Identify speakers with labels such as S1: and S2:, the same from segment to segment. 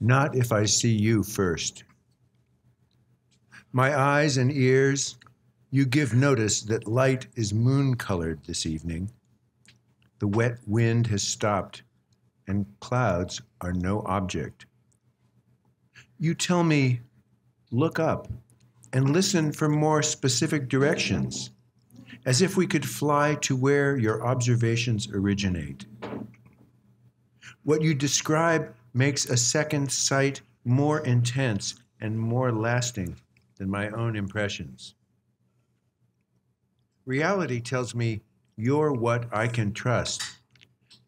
S1: Not if I see you first. My eyes and ears, you give notice that light is moon-colored this evening. The wet wind has stopped, and clouds are no object. You tell me, look up and listen for more specific directions, as if we could fly to where your observations originate. What you describe makes a second sight more intense and more lasting than my own impressions. Reality tells me you're what I can trust.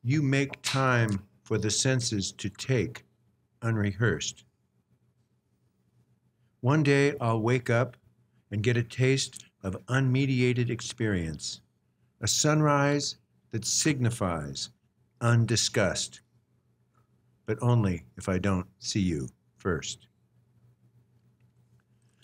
S1: You make time for the senses to take, unrehearsed. One day I'll wake up and get a taste of unmediated experience, a sunrise that signifies undiscussed, but only if I don't see you first.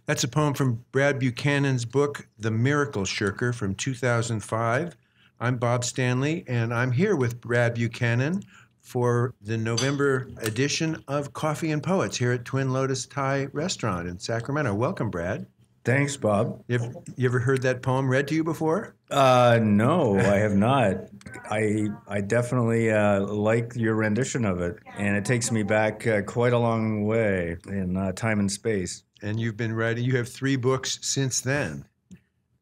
S1: That's a poem from Brad Buchanan's book, The Miracle Shirker, from 2005. I'm Bob Stanley, and I'm here with Brad Buchanan for the November edition of Coffee and Poets here at Twin Lotus Thai Restaurant in Sacramento. Welcome, Brad.
S2: Thanks, Bob.
S1: You ever heard that poem read to you before?
S2: No, I have not. I definitely like your rendition of it, and it takes me back quite a long way in time and space.
S1: And you've been writing, you have 3 books since then.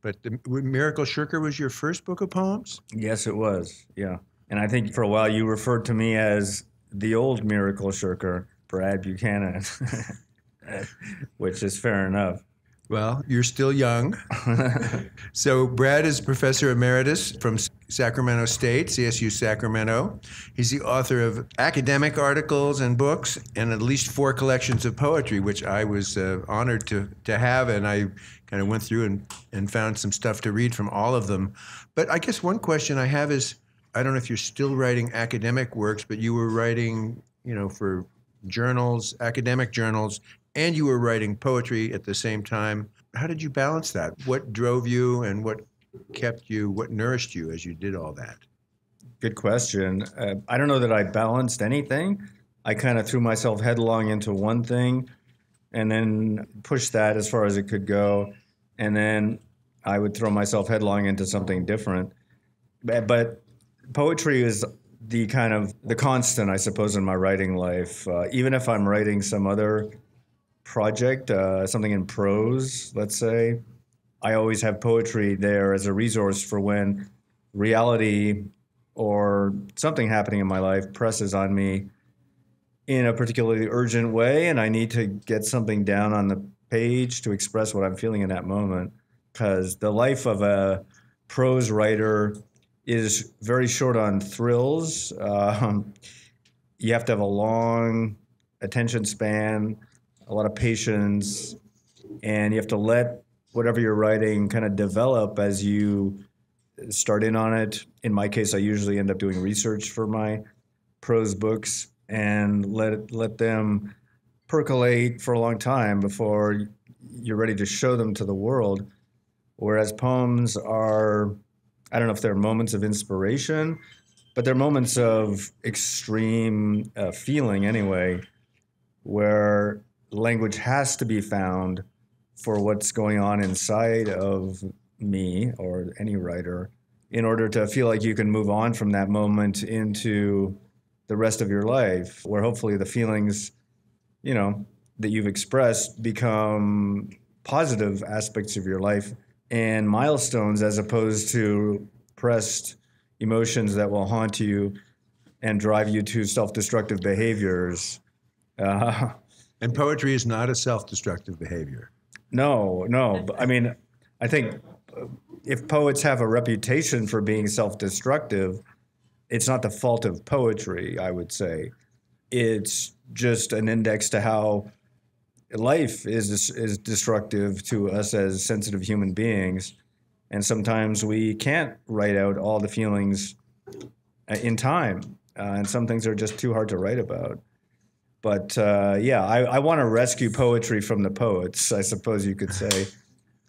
S1: But The Miracle Shirker was your first book of poems?
S2: Yes, it was, yeah. And I think for a while you referred to me as the old Miracle Shirker, Brad Buchanan, which is fair enough.
S1: Well, you're still young. So Brad is Professor Emeritus from Sacramento State, CSU Sacramento. He's the author of academic articles and books and at least 4 collections of poetry, which I was honored to have, and I kind of went through and found some stuff to read from all of them. But I guess one question I have is, I don't know if you're still writing academic works, but you were writing, for journals, academic journals, and you were writing poetry at the same time. How did you balance that? What drove you and what kept you, what nourished you as you did all that?
S2: Good question. I don't know that I balanced anything. I kind of threw myself headlong into one thing and then pushed that as far as it could go. And then I would throw myself headlong into something different. But poetry is the constant, I suppose, in my writing life. Even if I'm writing some other project, something in prose, let's say, I always have poetry there as a resource for when reality or something happening in my life presses on me in a particularly urgent way, and I need to get something down on the page to express what I'm feeling in that moment. Because the life of a prose writer is very short on thrills. You have to have a long attention span, a lot of patience, and you have to let whatever you're writing kind of develop as you start in on it. In my case, I usually end up doing research for my prose books and let them percolate for a long time before you're ready to show them to the world. Whereas poems are, I don't know if they're moments of inspiration, but they're moments of extreme feeling anyway, where language has to be found for what's going on inside of me or any writer in order to feel like you can move on from that moment into the rest of your life, where hopefully the feelings, that you've expressed become positive aspects of your life and milestones, as opposed to repressed emotions that will haunt you and drive you to self-destructive behaviors.
S1: And poetry is not a self-destructive behavior.
S2: No. I mean, I think if poets have a reputation for being self-destructive, it's not the fault of poetry, I would say. It's just an index to how life is destructive to us as sensitive human beings. And sometimes we can't write out all the feelings in time. and some things are just too hard to write about. But I want to rescue poetry from the poets, I suppose you could say,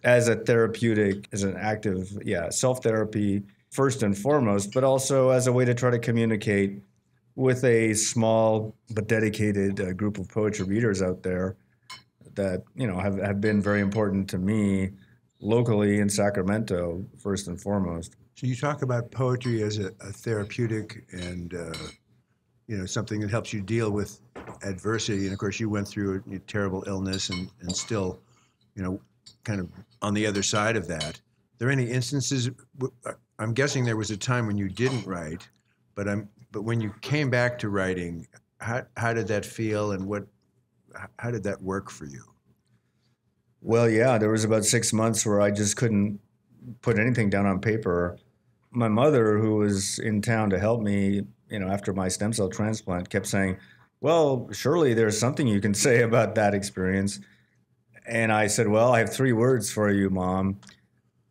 S2: as a therapeutic, as an active, self-therapy first and foremost, but also as a way to try to communicate with a small but dedicated group of poetry readers out there that, have been very important to me locally in Sacramento, first and foremost.
S1: So you talk about poetry as a therapeutic and something that helps you deal with adversity. And of course, you went through a terrible illness and still, kind of on the other side of that. Are there any instances? I'm guessing there was a time when you didn't write, but when you came back to writing, how did that feel, and how did that work for you?
S2: Well, yeah, there was about 6 months where I just couldn't put anything down on paper. My mother, who was in town to help me, after my stem cell transplant, kept saying, well, surely there's something you can say about that experience. And I said, well, I have 3 words for you, Mom.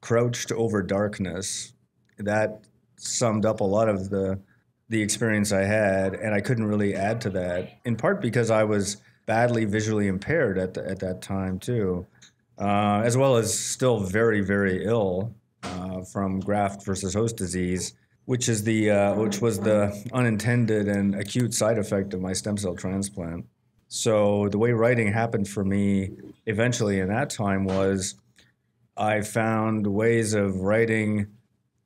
S2: Crouched over darkness. That summed up a lot of the experience I had, and I couldn't really add to that, in part because I was badly visually impaired at that time too, as well as still very, very ill from graft versus host disease, which was the unintended and acute side effect of my stem cell transplant. So the way writing happened for me eventually in that time was I found ways of writing,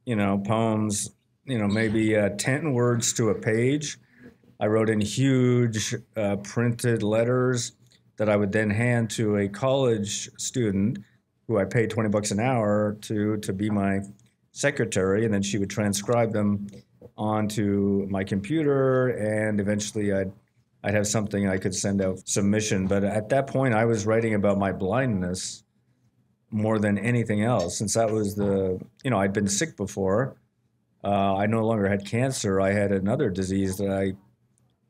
S2: poems, maybe 10 words to a page. I wrote in huge printed letters that I would then hand to a college student who I paid $20 an hour to be my secretary, and then she would transcribe them onto my computer, and eventually I'd have something I could send out submission. But at that point, I was writing about my blindness more than anything else, since that was I'd been sick before. I no longer had cancer. I had another disease that I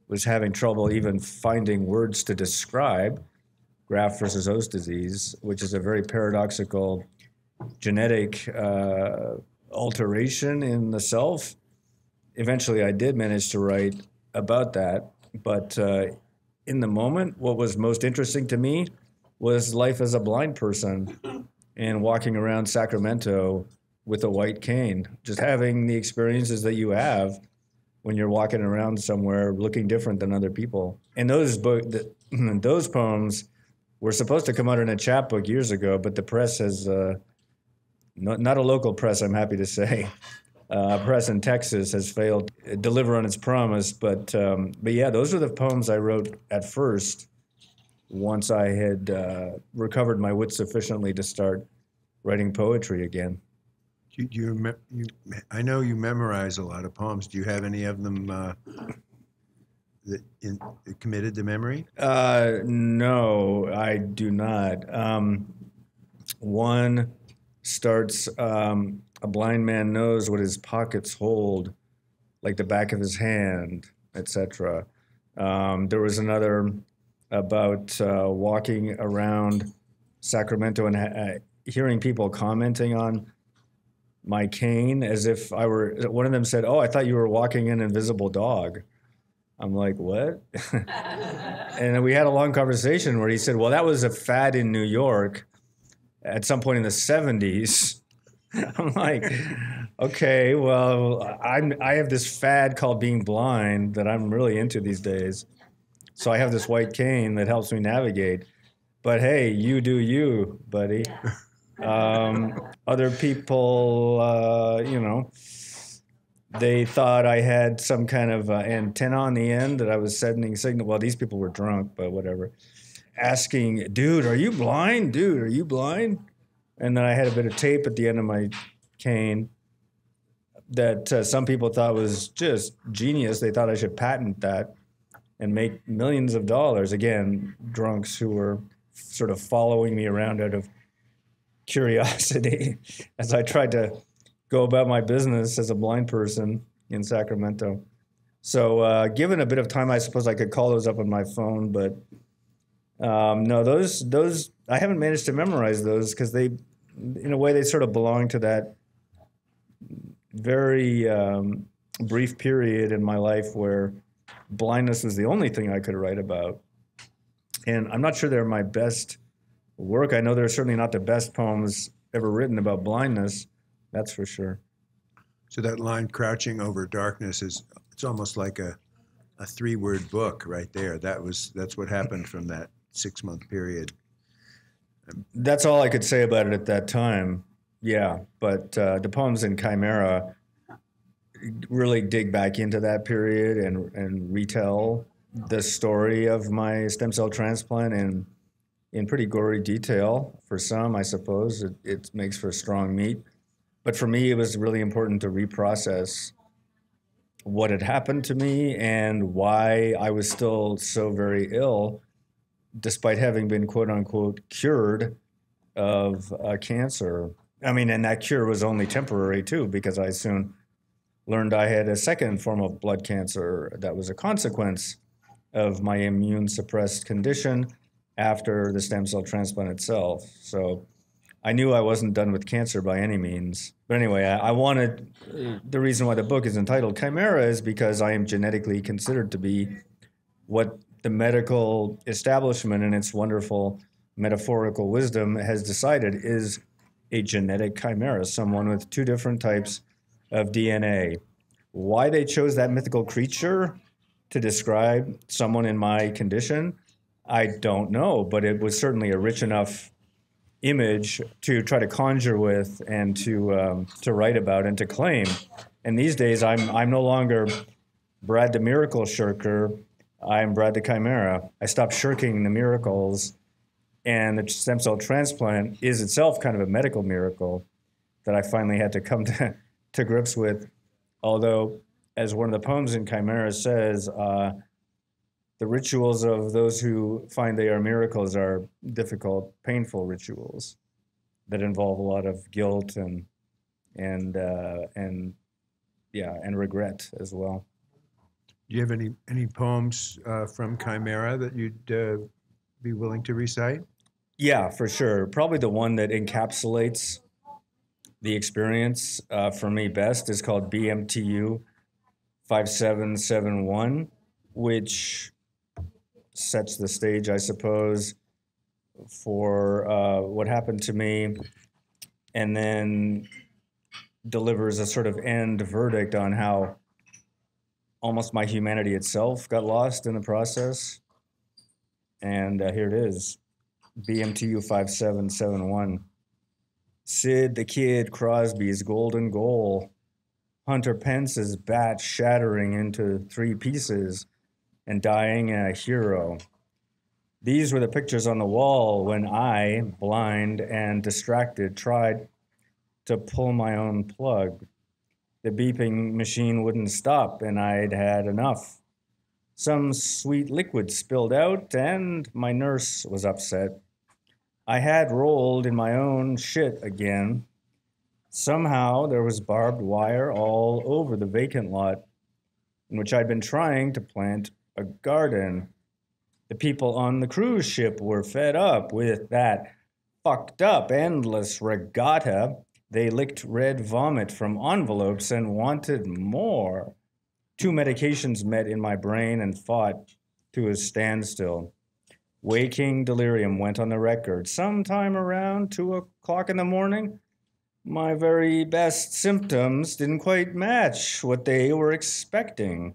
S2: was having trouble even finding words to describe, graft versus host disease, which is a very paradoxical genetic alteration in the self. Eventually, I did manage to write about that. But in the moment, what was most interesting to me was life as a blind person and walking around Sacramento with a white cane, just having the experiences that you have when you're walking around somewhere looking different than other people. And those poems were supposed to come out in a chapbook years ago, but the press has, not a local press, I'm happy to say, a press in Texas has failed to deliver on its promise. But yeah, those are the poems I wrote at first, once I had recovered my wits sufficiently to start writing poetry again.
S1: I know you memorize a lot of poems. Do you have any of them that committed to memory?
S2: No, I do not. One starts, a blind man knows what his pockets hold, like the back of his hand, etc. There was another about walking around Sacramento and hearing people commenting on my cane as if I were, one of them said, oh, I thought you were walking an invisible dog. I'm like, what? And then we had a long conversation where he said, well, that was a fad in New York at some point in the 70s. I'm like, okay, well, I have this fad called being blind that I'm really into these days. So I have this white cane that helps me navigate. But hey, you do you, buddy. Other people, they thought I had some kind of antenna on the end that I was sending signal. Well, these people were drunk, but whatever. Asking, dude, are you blind? Dude, are you blind? And then I had a bit of tape at the end of my cane that some people thought was just genius. They thought I should patent that and make millions of dollars. Again, drunks who were sort of following me around out of curiosity as I tried to go about my business as a blind person in Sacramento. So given a bit of time, I suppose I could call those up on my phone, but no, those I haven't managed to memorize those because they, in a way, they sort of belong to that very brief period in my life where blindness was the only thing I could write about. And I'm not sure they're my best work. I know they're certainly not the best poems ever written about blindness. That's for sure.
S1: So that line, "Crouching over darkness," it's almost like a 3-word book right there. That's what happened from that 6-month period.
S2: That's all I could say about it at that time. Yeah, but the poems in Chimera really dig back into that period and retell the story of my stem cell transplant in pretty gory detail. For some, I suppose, it makes for strong meat. But for me, it was really important to reprocess what had happened to me and why I was still so very ill, despite having been, quote unquote, cured of cancer. I mean, and that cure was only temporary too, because I soon learned I had a second form of blood cancer that was a consequence of my immune suppressed condition after the stem cell transplant itself. So I knew I wasn't done with cancer by any means. But anyway, I wanted, the reason why the book is entitled Chimera is because I am genetically considered to be what the medical establishment in its wonderful metaphorical wisdom has decided is a genetic chimera, someone with 2 different types of DNA. Why they chose that mythical creature to describe someone in my condition, I don't know, but it was certainly a rich enough image to try to conjure with and to write about and to claim. And these days, I'm no longer Brad the Miracle Shirker. I'm Brad the Chimera. I stopped shirking the miracles, and the stem cell transplant is itself kind of a medical miracle that I finally had to come to grips with. Although, as one of the poems in Chimera says, the rituals of those who find they are miracles are difficult, painful rituals that involve a lot of guilt and regret as well.
S1: Do you have any poems from Chimera that you'd be willing to recite?
S2: Yeah, for sure. Probably the one that encapsulates the experience for me best is called BMTU 5771, which sets the stage, I suppose, for what happened to me, and then delivers a sort of end verdict on how almost my humanity itself got lost in the process. And here it is, BMTU 5771. Sid the Kid Crosby's golden goal. Hunter Pence's bat shattering into 3 pieces and dying a hero. These were the pictures on the wall when I, blind and distracted, tried to pull my own plug. The beeping machine wouldn't stop, and I'd had enough. Some sweet liquid spilled out, and my nurse was upset. I had rolled in my own shit again. Somehow there was barbed wire all over the vacant lot in which I'd been trying to plant a garden. The people on the cruise ship were fed up with that fucked up endless regatta. They licked red vomit from envelopes and wanted more. 2 medications met in my brain and fought to a standstill. Waking delirium went on the record. Sometime around 2 o'clock in the morning, my very best symptoms didn't quite match what they were expecting.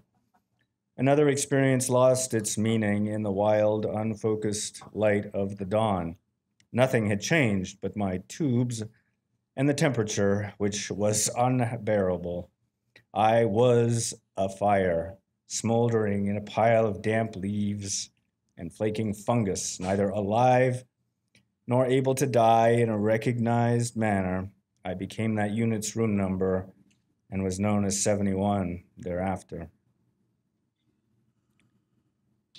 S2: Another experience lost its meaning in the wild, unfocused light of the dawn. Nothing had changed but my tubes and the temperature, which was unbearable. I was a fire, smoldering in a pile of damp leaves and flaking fungus, neither alive nor able to die in a recognized manner. I became that unit's room number and was known as 71 thereafter.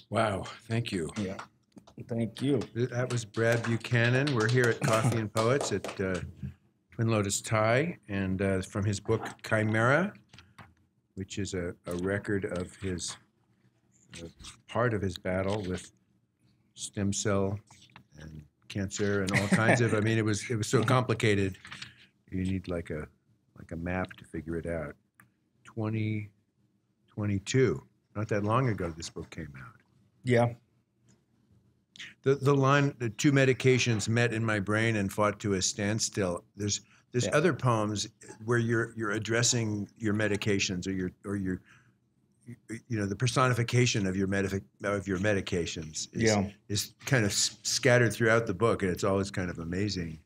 S1: Wow, thank you.
S2: Yeah, thank you.
S1: That was Brad Buchanan. We're here at Coffee and Poets at Twin Lotus Thai, and from his book Chimera, which is a record of his part of his battle with stem cell and cancer and all kinds of. I mean, it was so complicated. You need like a map to figure it out. 22. Not that long ago, this book came out.
S2: Yeah.
S1: The line, the two medications met in my brain and fought to a standstill. There's other poems where you're addressing your medications or your the personification of your medications is kind of scattered throughout the book, and it's always kind of amazing.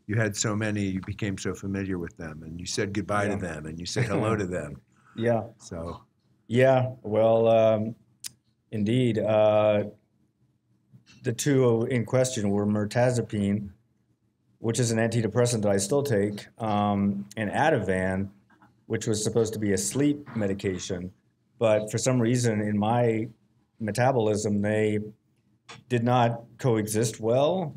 S1: You had so many, you became so familiar with them, and you said goodbye to them, and you said hello to them.
S2: Yeah.
S1: So.
S2: Yeah. Well, indeed. The two in question were mirtazapine, which is an antidepressant that I still take, and Ativan, which was supposed to be a sleep medication. But for some reason in my metabolism, they did not coexist well.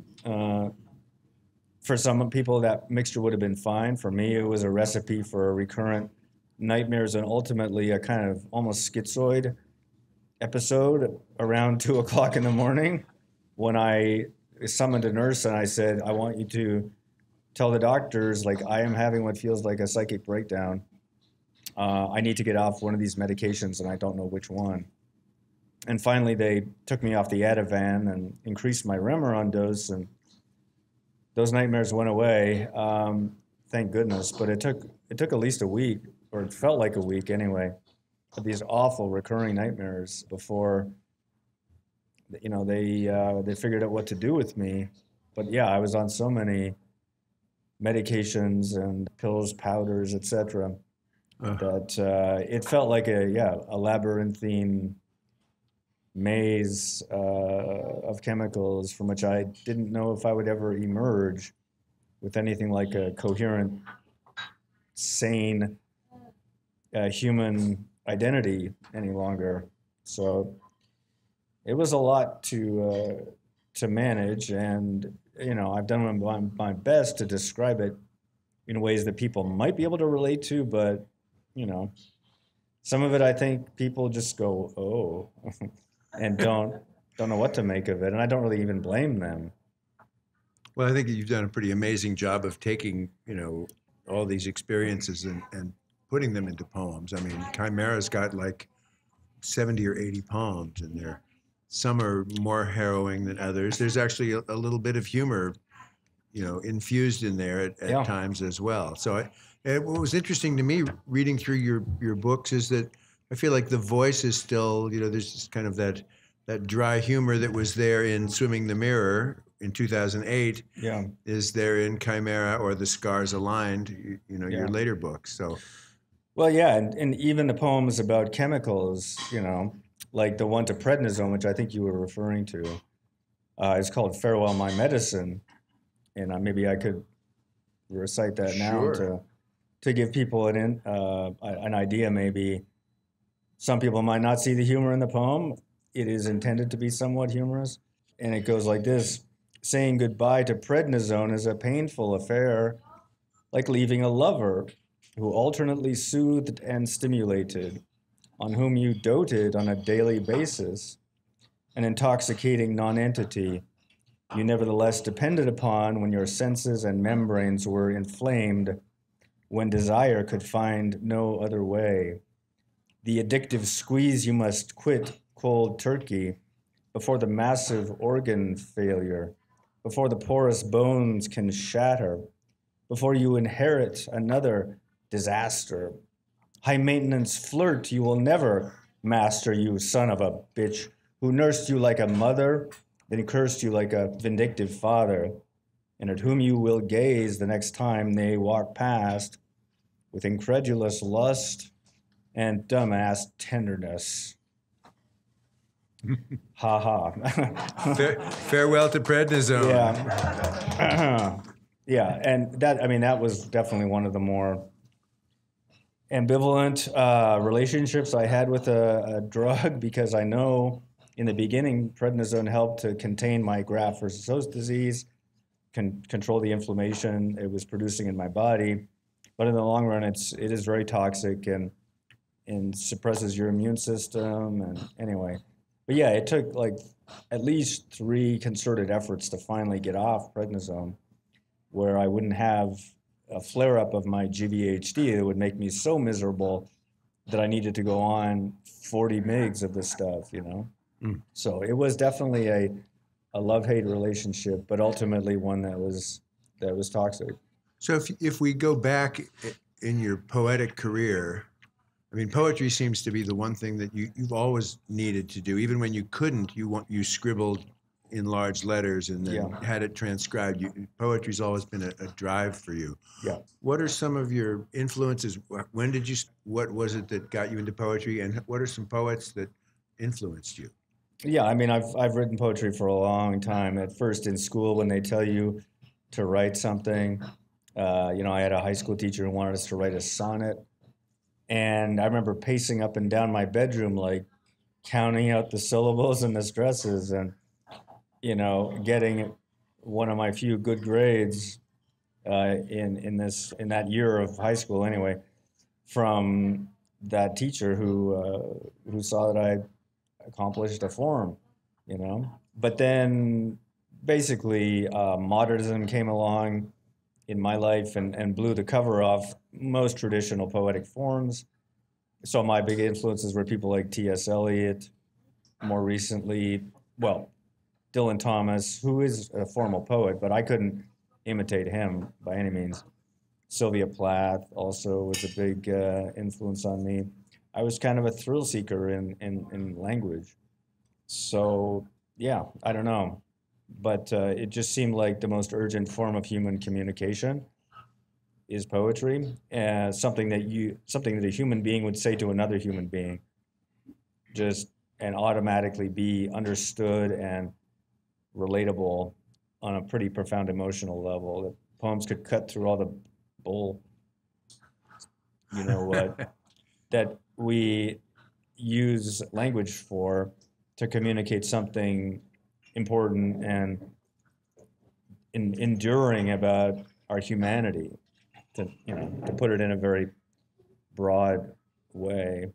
S2: For some people, that mixture would have been fine. For me, it was a recipe for recurrent nightmares and ultimately a kind of almost schizoid episode around 2 o'clock in the morning when I summoned a nurse and I said, I want you to tell the doctors, like, I am having what feels like a psychic breakdown. I need to get off one of these medications and I don't know which one. And finally, they took me off the Ativan and increased my Remeron dose, and those nightmares went away. Thank goodness. But it took at least a week, or it felt like a week anyway, of these awful recurring nightmares before, they figured out what to do with me. But yeah, I was on so many medications and pills, powders, etc., that it felt like a labyrinthine maze of chemicals from which I didn't know if I would ever emerge with anything like a coherent, sane human identity any longer. So it was a lot to manage, and I've done my best to describe it in ways that people might be able to relate to, but some of it I think people just go, oh, and don't know what to make of it, and I don't really even blame them.
S1: Well, I think you've done a pretty amazing job of taking all these experiences and putting them into poems. I mean, Chimera's got like 70 or 80 poems in there. Some are more harrowing than others. There's actually a little bit of humor, infused in there at times as well. So what was interesting to me reading through your books is that I feel like the voice is still, there's just kind of that dry humor that was there in Swimming the Mirror in 2008 is there in Chimera or The Scars Aligned, your later books. So.
S2: Well, yeah, and even the poems about chemicals, like the one to prednisone, which I think you were referring to, is called Farewell My Medicine. And maybe I could recite that now to give people an idea maybe. Some people might not see the humor in the poem. It is intended to be somewhat humorous. And it goes like this. Saying goodbye to prednisone is a painful affair, like leaving a lover who alternately soothed and stimulated, on whom you doted on a daily basis, an intoxicating nonentity you nevertheless depended upon when your senses and membranes were inflamed, when desire could find no other way. The addictive squeeze you must quit cold turkey before the massive organ failure, before the porous bones can shatter, before you inherit another disaster. High maintenance flirt you will never master, you son of a bitch, who nursed you like a mother, then cursed you like a vindictive father, and at whom you will gaze the next time they walk past with incredulous lust and dumbass tenderness. Ha ha.
S1: Farewell to prednisone.
S2: Yeah. Yeah, and that was definitely one of the more ambivalent relationships I had with a drug, because I know in the beginning prednisone helped to contain my graft versus host disease, control the inflammation it was producing in my body, but in the long run it is very toxic and suppresses your immune system. And anyway, but yeah, it took like at least 3 concerted efforts to finally get off prednisone, where I wouldn't have a flare-up of my GVHD that would make me so miserable that I needed to go on 40 MIGs of this stuff, you know?
S1: Mm.
S2: So it was definitely a love-hate relationship, but ultimately one that was toxic.
S1: So if we go back in your poetic career, I mean, poetry seems to be the one thing that you've always needed to do. Even when you couldn't, you scribbled in large letters and then had it transcribed. Poetry's always been a drive for you.
S2: Yeah.
S1: What are some of your influences? What was it that got you into poetry? And what are some poets that influenced you?
S2: Yeah, I mean, I've written poetry for a long time. At first in school, when they tell you to write something, I had a high school teacher who wanted us to write a sonnet. And I remember pacing up and down my bedroom, like counting out the syllables and the stresses and, getting one of my few good grades in that year of high school anyway, from that teacher who saw that I accomplished a form, But then basically modernism came along in my life and blew the cover off most traditional poetic forms. So my big influences were people like T.S. Eliot, more recently, Dylan Thomas, who is a formal poet, but I couldn't imitate him by any means. Sylvia Plath also was a big influence on me. I was kind of a thrill seeker in language. So, yeah, I don't know. But it just seemed like the most urgent form of human communication is poetry, something that a human being would say to another human being, and automatically be understood and relatable on a pretty profound emotional level. The poems could cut through all the bull, that we use language for to communicate something important and enduring about our humanity, to put it in a very broad way.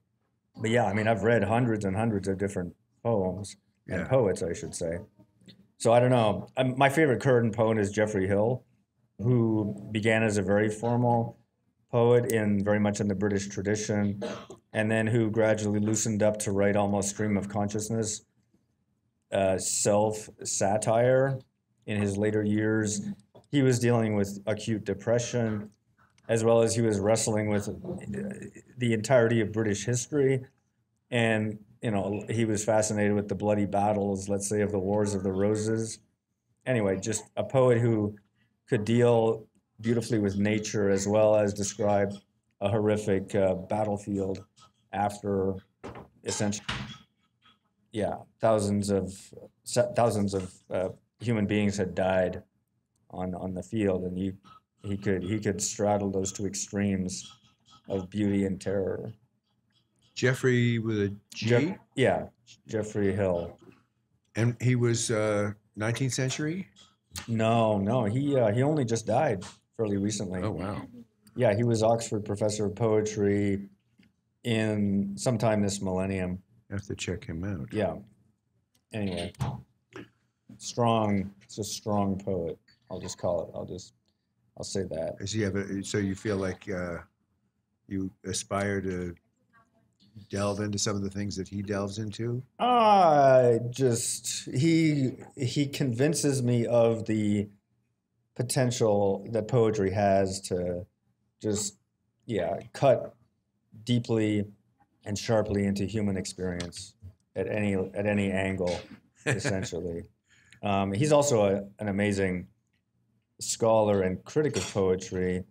S2: But yeah, I mean, I've read hundreds and hundreds of different poems and poets, I should say. So I don't know. My favorite current poet is Geoffrey Hill, who began as a very formal poet very much in the British tradition, and then who gradually loosened up to write almost stream of consciousness, self-satire in his later years. He was dealing with acute depression, as well as he was wrestling with the entirety of British history. And, he was fascinated with the bloody battles, let's say, of the Wars of the Roses. Anyway, just a poet who could deal beautifully with nature as well as describe a horrific battlefield after essentially, thousands of human beings had died on the field, and he could straddle those two extremes of beauty and terror.
S1: Jeffrey with a G?
S2: Geoffrey Hill.
S1: And he was 19th century?
S2: No, he only just died fairly recently.
S1: Oh, wow.
S2: Yeah, he was Oxford Professor of Poetry in sometime this millennium.
S1: I have to check him out.
S2: Yeah. Anyway, it's a strong poet. I'll just call it. I'll say that.
S1: Does he have so you feel like you aspire to delve into some of the things that he delves into?
S2: He convinces me of the potential that poetry has to cut deeply and sharply into human experience at any angle, essentially. He's also an amazing scholar and critic of poetry.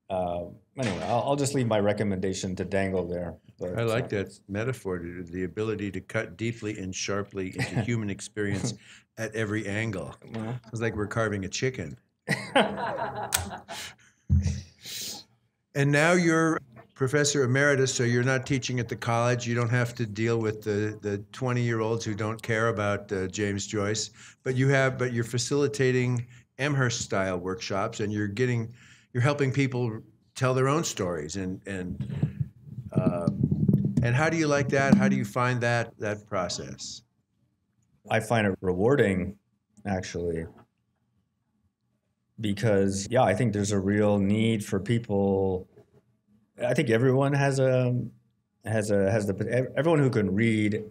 S2: Anyway, I'll just leave my recommendation to dangle there.
S1: I like that metaphor, the ability to cut deeply and sharply into human experience at every angle. It's like we're carving a chicken. And now you're Professor Emeritus, so you're not teaching at the college. You don't have to deal with the 20-year-olds who don't care about James Joyce, but you're facilitating Amherst-style workshops, and you're helping people tell their own stories. And how do you like that? How do you find that process?
S2: I find it rewarding, actually, because I think there's a real need for people I think everyone everyone who can read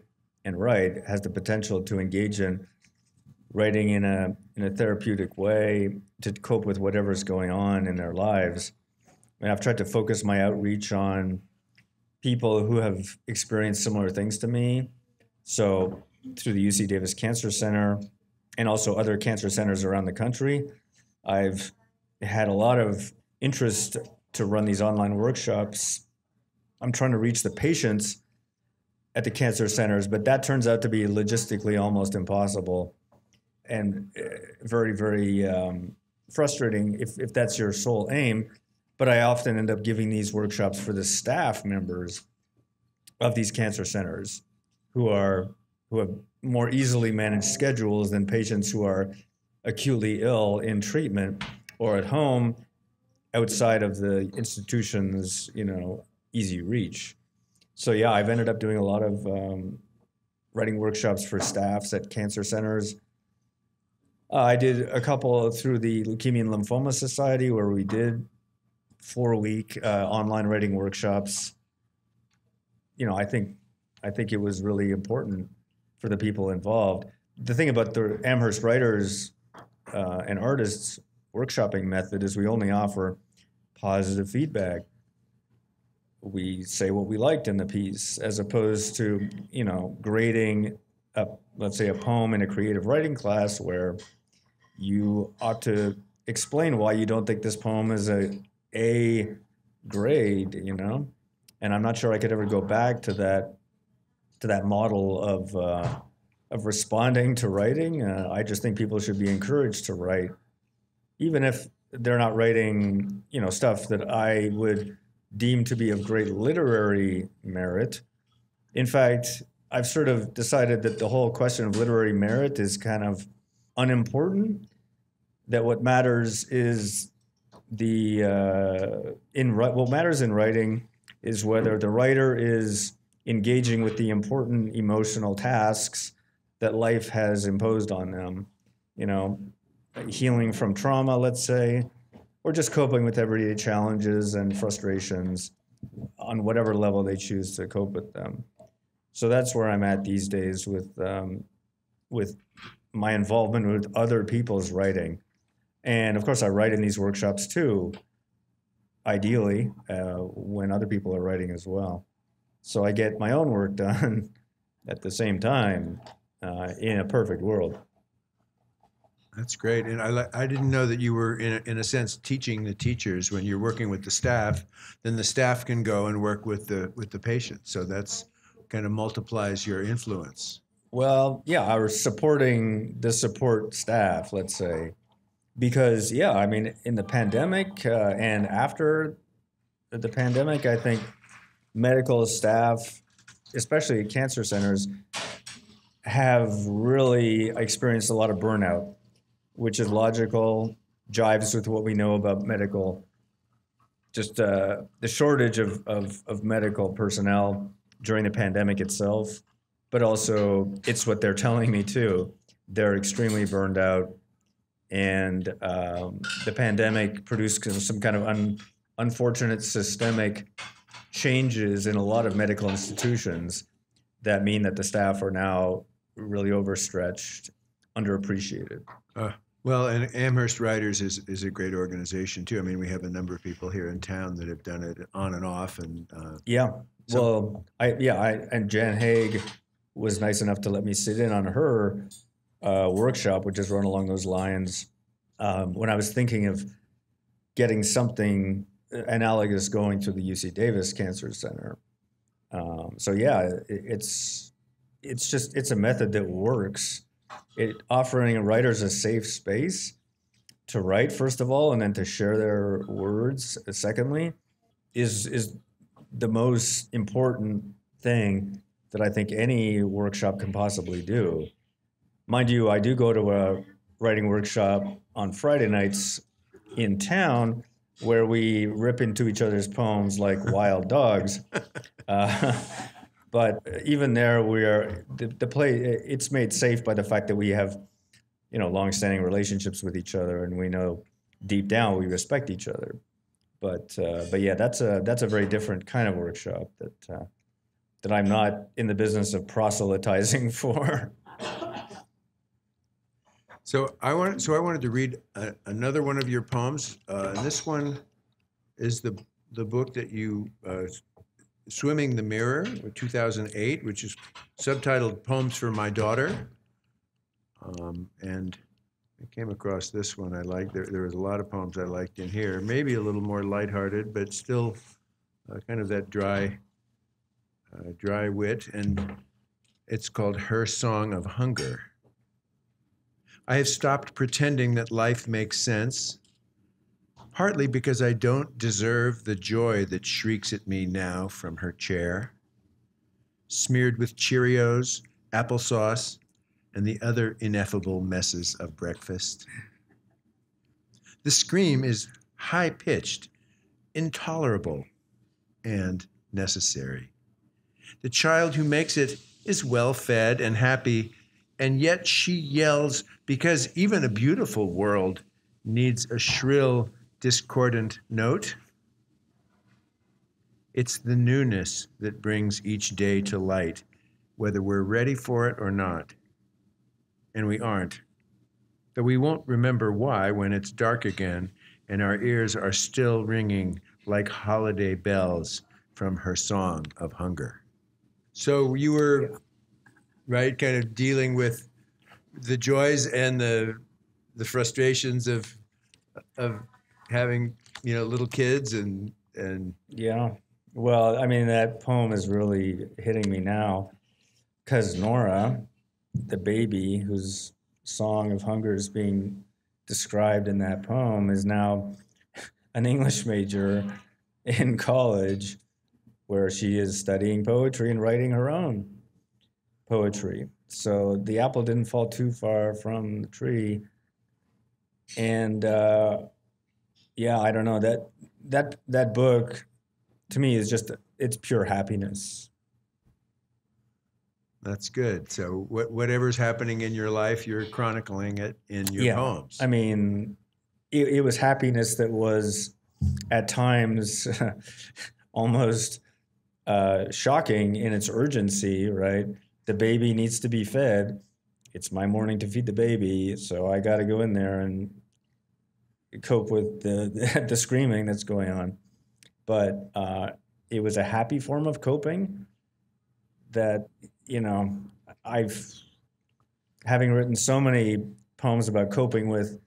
S2: and write has the potential to engage in writing in a therapeutic way to cope with whatever's going on in their lives. And I've tried to focus my outreach on people who have experienced similar things to me. So through the UC Davis Cancer Center and also other cancer centers around the country, I've had a lot of interest to run these online workshops. I'm trying to reach the patients at the cancer centers, but that turns out to be logistically almost impossible and very, very frustrating if that's your sole aim. But I often end up giving these workshops for the staff members of these cancer centers who have more easily managed schedules than patients who are acutely ill in treatment or at home outside of the institution's, easy reach. So yeah, I've ended up doing a lot of writing workshops for staffs at cancer centers. I did a couple through the Leukemia and Lymphoma Society where we did 4-week online writing workshops. I think it was really important for the people involved. The thing about the Amherst Writers and Artists workshopping method is we only offer positive feedback. We say what we liked in the piece, as opposed to, grading let's say a poem in a creative writing class where you ought to explain why you don't think this poem is a grade, And I'm not sure I could ever go back to that model of responding to writing. I just think people should be encouraged to write, even if they're not writing, stuff that I would deem to be of great literary merit. In fact, I've sort of decided that the whole question of literary merit is kind of unimportant, that what matters is what matters in writing is whether the writer is engaging with the important emotional tasks that life has imposed on them, healing from trauma, let's say, or just coping with everyday challenges and frustrations on whatever level they choose to cope with them. So that's where I'm at these days with my involvement with other people's writing. And of course, I write in these workshops too, ideally, when other people are writing as well. So I get my own work done at the same time in a perfect world.
S1: That's great. And I didn't know that you were, in a sense, teaching the teachers. When you're working with the staff, then the staff can go and work with the patient. So that's kind of multiplies your influence.
S2: Well, yeah, I was supporting the support staff, let's say, because, yeah, I mean, in the pandemic and after the pandemic, I think medical staff, especially at cancer centers, have really experienced a lot of burnout, which is logical, jives with what we know about medical, just the shortage of medical personnel during the pandemic itself, but also it's what they're telling me too. They're extremely burned out, and the pandemic produced some kind of unfortunate systemic changes in a lot of medical institutions that mean that the staff are now really overstretched, underappreciated.
S1: Well, and Amherst Writers is a great organization too. I mean, we have a number of people here in town that have done it on and off, and
S2: and Jan Haig was nice enough to let me sit in on her workshop, which is run along those lines. When I was thinking of getting something analogous going to the UC Davis Cancer Center, it's a method that works. Offering writers a safe space to write, first of all, and then to share their words, secondly, is the most important thing that I think any workshop can possibly do. Mind you, I do go to a writing workshop on Friday nights in town where we rip into each other's poems like wild dogs. But even there, the play. It's made safe by the fact that we have, long-standing relationships with each other, and we know deep down we respect each other. But yeah, that's a very different kind of workshop that I'm not in the business of proselytizing for.
S1: So I wanted to read another one of your poems. And this one is the book that you Swimming the Mirror, 2008, which is subtitled Poems for My Daughter. And I came across this one I liked. There was a lot of poems I liked in here, maybe a little more lighthearted, but still kind of that dry wit. And it's called Her Song of Hunger. I have stopped pretending that life makes sense, partly because I don't deserve the joy that shrieks at me now from her chair, smeared with Cheerios, applesauce, and the other ineffable messes of breakfast. The scream is high-pitched, intolerable, and necessary. The child who makes it is well-fed and happy, and yet she yells because even a beautiful world needs a shrill, discordant note. It's the newness that brings each day to light, whether we're ready for it or not. And we aren't. Though we won't remember why when it's dark again and our ears are still ringing like holiday bells from her song of hunger. So you were, right, kind of dealing with the joys and the frustrations of having, little kids and
S2: Yeah. Well, I mean, that poem is really hitting me now because Nora, the baby whose song of hunger is being described in that poem, is now an English major in college where she is studying poetry and writing her own poetry. So the apple didn't fall too far from the tree. And yeah, I don't know, that book to me is just, it's pure happiness.
S1: that's good. So whatever's happening in your life, you're chronicling it in your poems.
S2: I mean, it was happiness that was at times almost shocking in its urgency, right? The baby needs to be fed. It's my morning to feed the baby, so I got to go in there and cope with the screaming that's going on. But it was a happy form of coping that, having written so many poems about coping with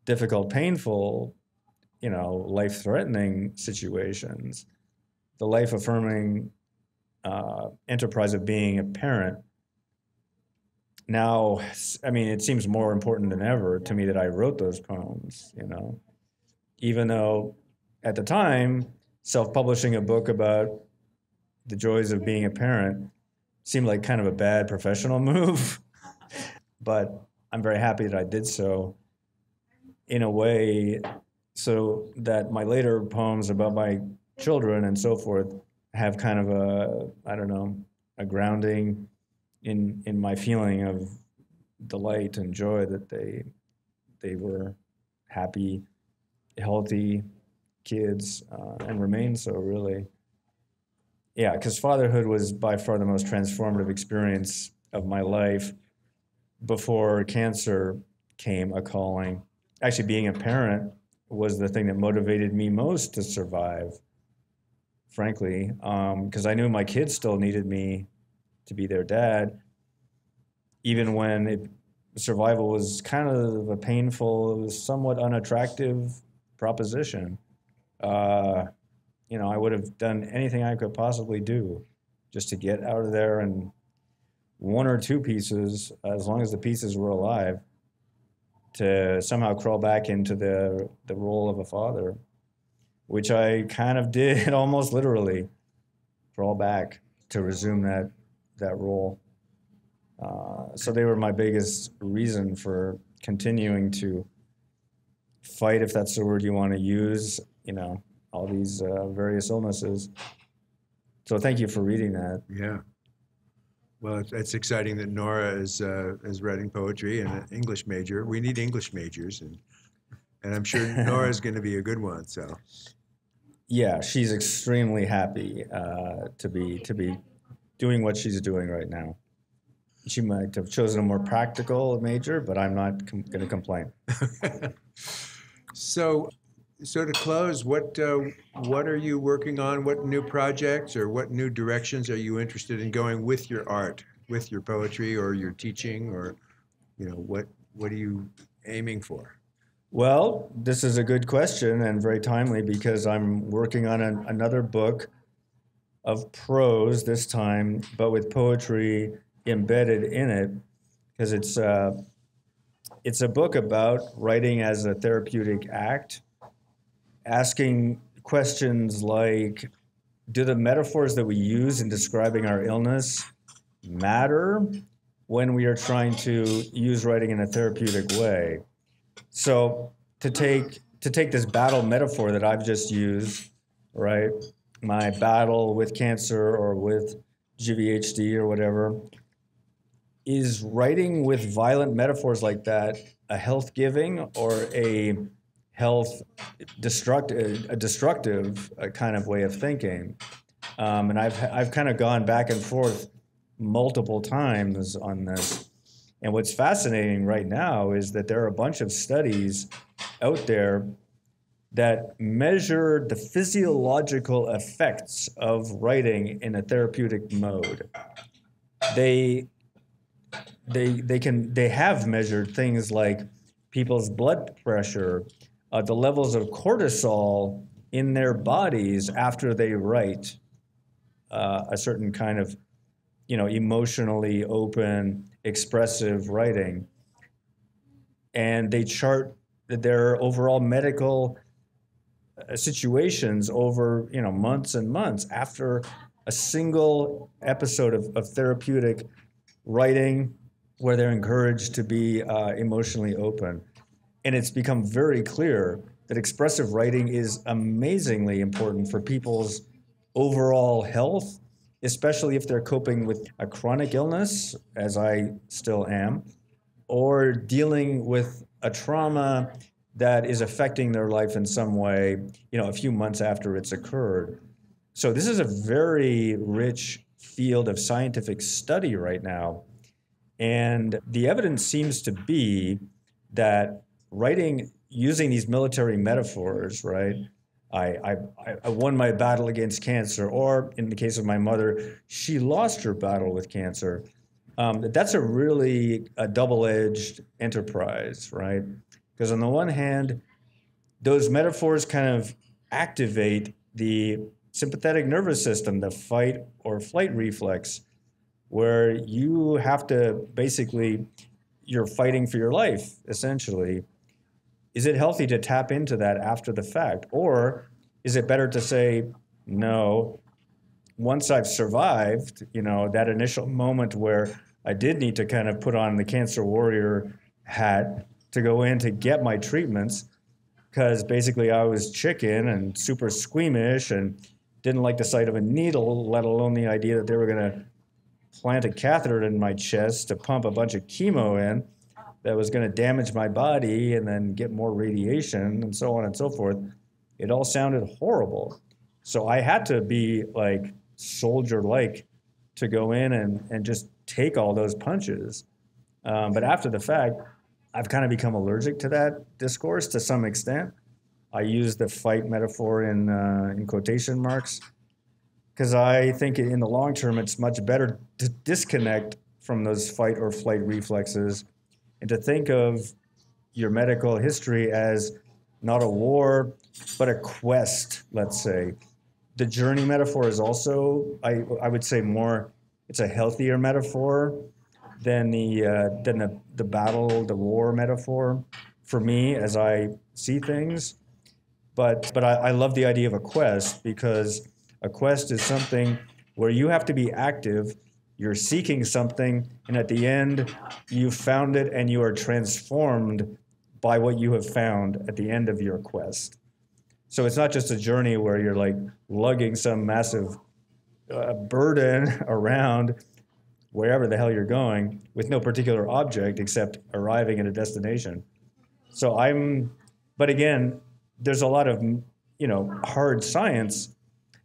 S2: difficult, painful, life-threatening situations, the life-affirming enterprise of being a parent. Now, I mean, it seems more important than ever to me that I wrote those poems, even though at the time, self-publishing a book about the joys of being a parent seemed like kind of a bad professional move. But I'm very happy that I did so in a way so that my later poems about my children and so forth have kind of a grounding in my feeling of delight and joy that they were happy, healthy kids and remain so, really. Yeah, because fatherhood was by far the most transformative experience of my life before cancer came a calling. Actually, being a parent was the thing that motivated me most to survive, frankly, because I knew my kids still needed me to be their dad, even when survival was kind of a painful, somewhat unattractive proposition. I would have done anything I could possibly do just to get out of there and one or two pieces, as long as the pieces were alive, to somehow crawl back into the role of a father, which I kind of did almost literally, crawl back to resume that role. So they were my biggest reason for continuing to fight, if that's the word you want to use, all these various illnesses. So thank you for reading that.
S1: Yeah. Well, it's exciting that Nora is writing poetry and an English major. We need English majors, and And I'm sure Nora's going to be a good one. So,
S2: Yeah, she's extremely happy to be doing what she's doing right now. She might have chosen a more practical major, but I'm not going to complain.
S1: so, so to close, what are you working on? What new projects or what new directions are you interested in going with your art, with your poetry or your teaching, or what are you aiming for?
S2: Well, this is a good question and very timely because I'm working on another book of prose this time, but with poetry embedded in it, because it's a book about writing as a therapeutic act, asking questions like, do the metaphors that we use in describing our illness matter when we are trying to use writing in a therapeutic way? So to take this battle metaphor that I've just used, right? My battle with cancer or with GVHD or whatever, is writing with violent metaphors like that a health giving or a health destructive kind of way of thinking? And I've kind of gone back and forth multiple times on this. And what's fascinating right now is that there are a bunch of studies out there that measure the physiological effects of writing in a therapeutic mode. They have measured things like people's blood pressure, the levels of cortisol in their bodies after they write a certain kind of, emotionally open, expressive writing. And they chart their overall medical situations over, months and months after a single episode of therapeutic writing where they're encouraged to be emotionally open. And it's become very clear that expressive writing is amazingly important for people's overall health, especially if they're coping with a chronic illness, as I still am, or dealing with a trauma that is affecting their life in some way, a few months after it's occurred. So this is a very rich field of scientific study right now. And the evidence seems to be that writing using these military metaphors, right? I won my battle against cancer, or in the case of my mother, she lost her battle with cancer. That's a double-edged enterprise, right? Because on the one hand, those metaphors kind of activate the sympathetic nervous system, the fight or flight reflex, where you have to basically, you're fighting for your life, essentially. Is it healthy to tap into that after the fact? Or is it better to say, no, once I've survived, that initial moment where I did need to kind of put on the cancer warrior hat to go in to get my treatments, because basically I was chicken and super squeamish and didn't like the sight of a needle, let alone the idea that they were going to plant a catheter in my chest to pump a bunch of chemo in that was going to damage my body and then get more radiation and so on and so forth. It all sounded horrible. So I had to be like soldier-like to go in and just take all those punches. But after the fact, I've kind of become allergic to that discourse to some extent. I use the fight metaphor in quotation marks because I think in the long term, it's much better to disconnect from those fight or flight reflexes and to think of your medical history as not a war, but a quest, let's say. The journey metaphor is also, I would say more, it's a healthier metaphor than the battle, the war metaphor for me as I see things. But I love the idea of a quest because a quest is something where you have to be active. You're seeking something, and at the end, you found it, and you are transformed by what you have found at the end of your quest. So it's not just a journey where you're like lugging some massive burden around wherever the hell you're going with no particular object except arriving at a destination. So But again, there's a lot of, hard science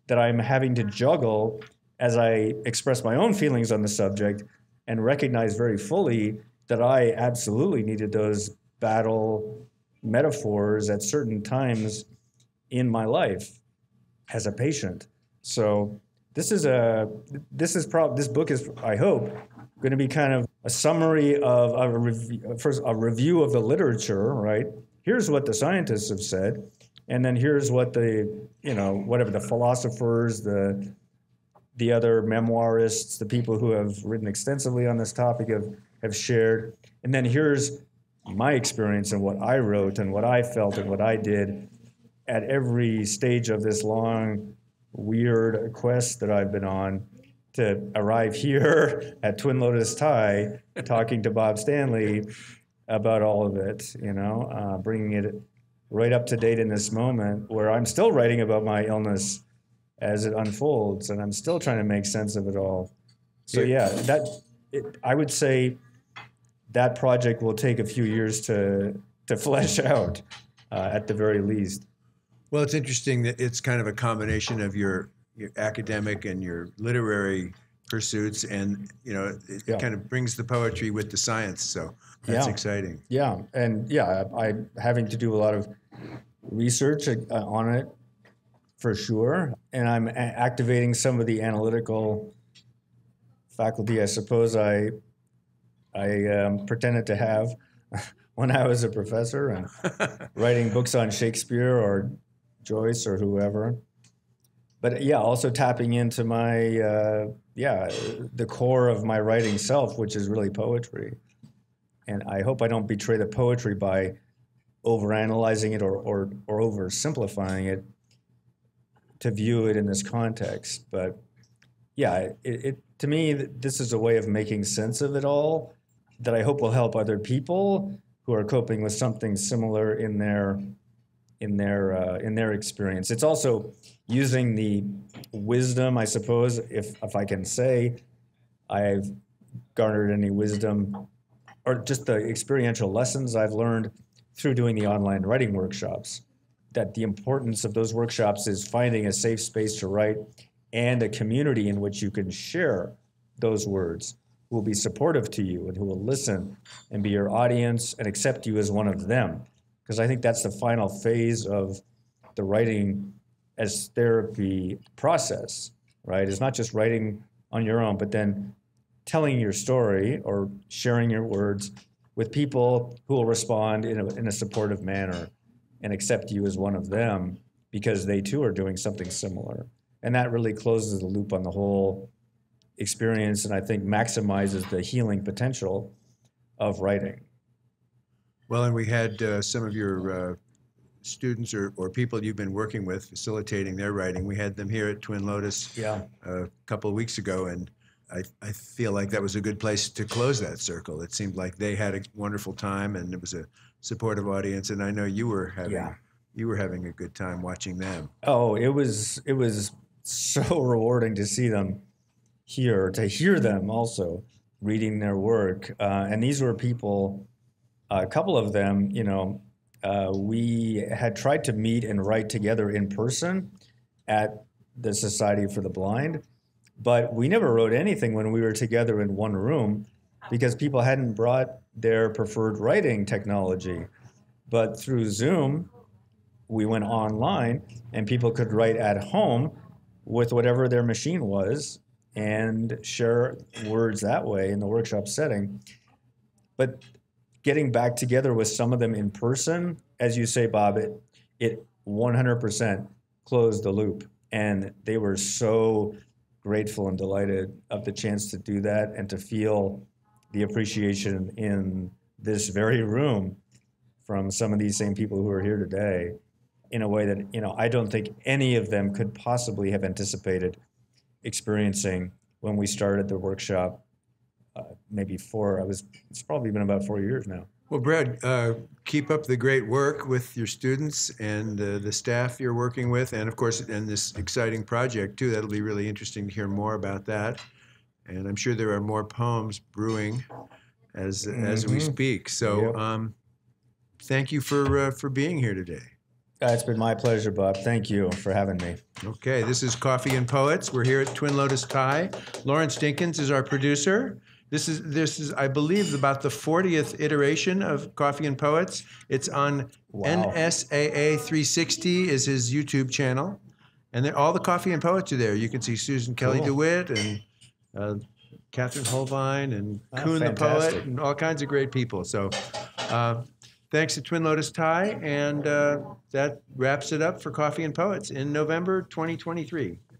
S2: that I'm having to juggle as I express my own feelings on the subject and recognize very fully that I absolutely needed those battle metaphors at certain times in my life as a patient. So this book is, I hope, going to be kind of a summary of a review of the literature, right? Here's what the scientists have said, and then here's what whatever the philosophers, the other memoirists, the people who have written extensively on this topic have shared, and then here's my experience and what I wrote and what I felt and what I did at every stage of this long, weird quest that I've been on to arrive here at Twin Lotus Thai, talking to Bob Stanley about all of it, bringing it right up to date in this moment where I'm still writing about my illness as it unfolds, and I'm still trying to make sense of it all. So I would say that project will take a few years to flesh out, at the very least.
S1: Well, it's interesting that it's kind of a combination of your academic and your literary pursuits, and it kind of brings the poetry with the science. So that's exciting.
S2: Yeah, and I'm having to do a lot of research on it for sure, and I'm activating some of the analytical faculty, I suppose I pretended to have when I was a professor and writing books on Shakespeare or Joyce or whoever. But also tapping into my, the core of my writing self, which is really poetry. And I hope I don't betray the poetry by overanalyzing it or oversimplifying it to view it in this context. But to me, this is a way of making sense of it all that I hope will help other people who are coping with something similar in their experience. It's also using the wisdom, I suppose, if I can say I've garnered any wisdom, or just the experiential lessons I've learned through doing the online writing workshops, that the importance of those workshops is finding a safe space to write and a community in which you can share those words, who will be supportive to you and who will listen and be your audience and accept you as one of them. Because I think that's the final phase of the writing as therapy process, right? It's not just writing on your own, but then telling your story or sharing your words with people who will respond in a supportive manner and accept you as one of them because they too are doing something similar. And that really closes the loop on the whole experience, and I think maximizes the healing potential of writing.
S1: Well, and we had some of your students or people you've been working with facilitating their writing. We had them here at Twin Lotus a couple of weeks ago, and I feel like that was a good place to close that circle. It seemed like they had a wonderful time, and it was a supportive audience, and I know you were having a good time watching them.
S2: Oh, it was so rewarding to see them here, to hear them also reading their work. And these were people, a couple of them, we had tried to meet and write together in person at the Society for the Blind, but we never wrote anything when we were together in one room because people hadn't brought their preferred writing technology. But through Zoom, we went online and people could write at home with whatever their machine was and share words that way in the workshop setting. But getting back together with some of them in person, as you say, Bob, it 100% closed the loop. And they were so grateful and delighted of the chance to do that and to feel the appreciation in this very room from some of these same people who are here today in a way that, I don't think any of them could possibly have anticipated experiencing when we started the workshop. It's probably been about 4 years now.
S1: Well, Brad, keep up the great work with your students and the staff you're working with, and of course, and this exciting project too. That'll be really interesting to hear more about that. And I'm sure there are more poems brewing as we speak. So, thank you for being here today.
S2: It's been my pleasure, Bob. Thank you for having me.
S1: Okay, this is Coffee and Poets. We're here at Twin Lotus Thai. Lawrence Dinkins is our producer. This is, I believe, about the 40th iteration of Coffee and Poets. It's on NSAA 360 is his YouTube channel. And all the Coffee and Poets are there. You can see Susan Kelly DeWitt and Catherine Holbein and Kuhn the Poet and all kinds of great people. So thanks to Twin Lotus Thai. And that wraps it up for Coffee and Poets in November 2023.